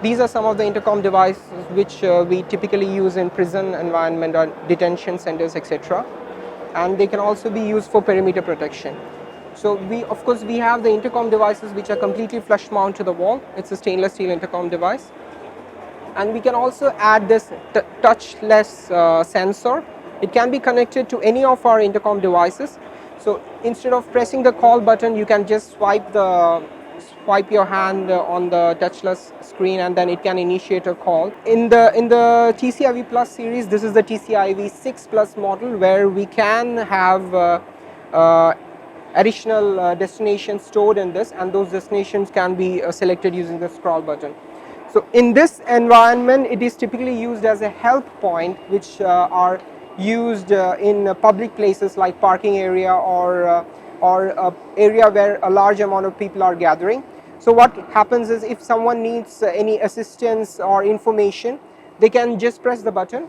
These are some of the intercom devices which we typically use in prison environment or detention centers, etc. And they can also be used for perimeter protection. So of course, we have the intercom devices which are completely flush mount to the wall. It's a stainless steel intercom device. And we can also add this touchless sensor. It can be connected to any of our intercom devices. So instead of pressing the call button, you can just swipe your hand on the touchless screen, and then it can initiate a call. In the TCIV Plus series, this is the TCIV 6 Plus model, where we can have additional destinations stored in this, and those destinations can be selected using the scroll button. So in this environment, it is typically used as a help point, which are used in public places like parking area or area where a large amount of people are gathering. So what happens is, if someone needs any assistance or information, they can just press the button.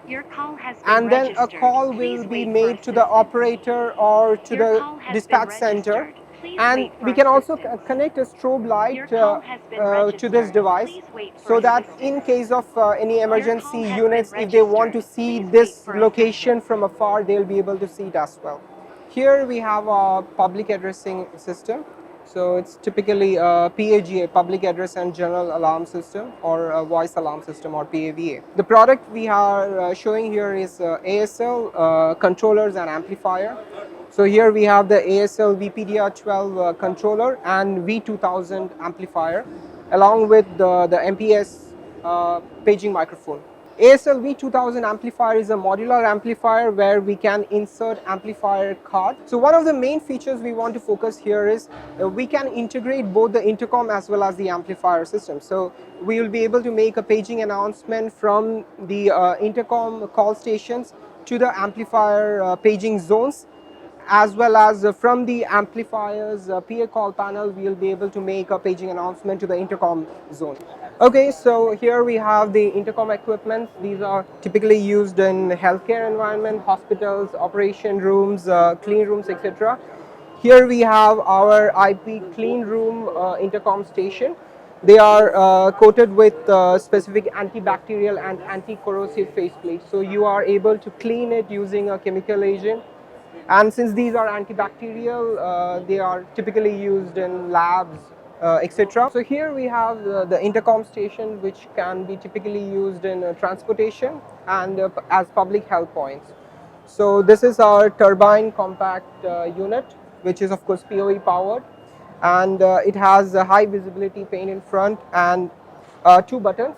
Your call has been and then registered. a call Please will be wait made for to the assistance. operator or to Your the call has dispatch been center, registered. Please and wait for we can also assistance. connect a strobe light Your call has been to this registered. device, Please wait for so that assistance. in case of any emergency Your call has units, been if they want to registered. see Please this wait for location assistance. from afar, they'll be able to see it as well. Here we have a public addressing system. So it's typically a PAGA, Public Address and General Alarm System, or a Voice Alarm System, or PAVA. The product we are showing here is ASL controllers and amplifier. So here we have the ASL VPDR12 controller and V2000 amplifier, along with the MPS paging microphone. ASL V2000 amplifier is a modular amplifier where we can insert amplifier card. So one of the main features we want to focus here is we can integrate both the intercom as well as the amplifier system. So we will be able to make a paging announcement from the intercom call stations to the amplifier paging zones, as well as from the amplifier's PA call panel, we will be able to make a paging announcement to the intercom zone. Okay, so here we have the intercom equipment. These are typically used in healthcare environment, hospitals, operation rooms, clean rooms, etc. Here we have our IP clean room intercom station. They are coated with specific antibacterial and anti-corrosive faceplates. So you are able to clean it using a chemical agent. And since these are antibacterial, they are typically used in labs, etc. So here we have the intercom station, which can be typically used in transportation and as public health points. So this is our turbine compact unit, which is of course PoE powered, and it has a high visibility pane in front and 2 buttons.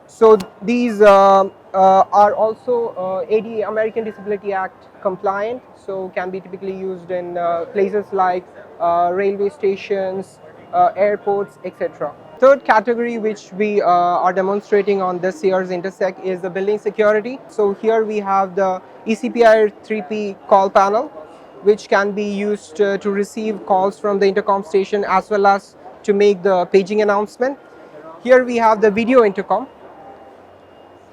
So these are also ADA, American Disability Act compliant, so can be typically used in places like railway stations, airports, etc. Third category which we are demonstrating on this year's Intersec is the building security. So here we have the ECPI 3P call panel, which can be used to receive calls from the intercom station as well as to make the paging announcement. Here we have the video intercom.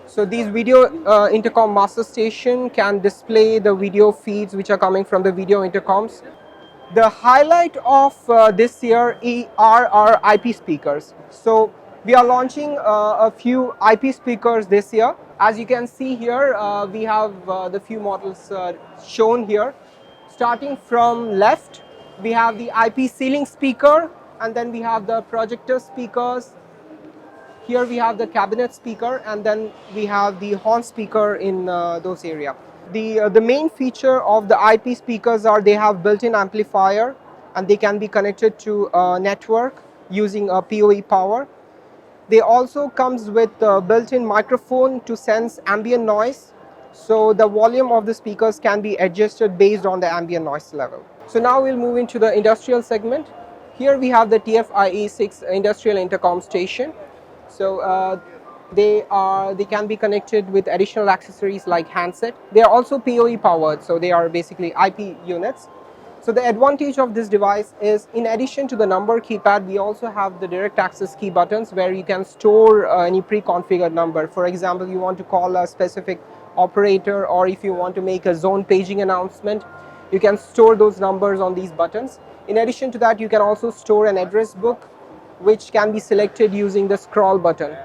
So these video intercom master station can display the video feeds which are coming from the video intercoms. The highlight of this year are our IP speakers. So we are launching a few IP speakers this year. As you can see here, we have the few models shown here. Starting from left, we have the IP ceiling speaker, and then we have the projector speakers. Here we have the cabinet speaker, and then we have the horn speaker in those areas. The main feature of the IP speakers are they have built-in amplifier, and they can be connected to a network using a PoE power. They also comes with a built-in microphone to sense ambient noise. So the volume of the speakers can be adjusted based on the ambient noise level. So now we'll move into the industrial segment. Here we have the TFIE6 industrial intercom station. So they can be connected with additional accessories like handset. They are also PoE powered, so they are basically IP units. So the advantage of this device is, in addition to the number keypad, we also have the direct access key buttons where you can store any pre-configured number. For example, you want to call a specific operator, or if you want to make a zone paging announcement, you can store those numbers on these buttons. In addition to that, you can also store an address book which can be selected using the scroll button.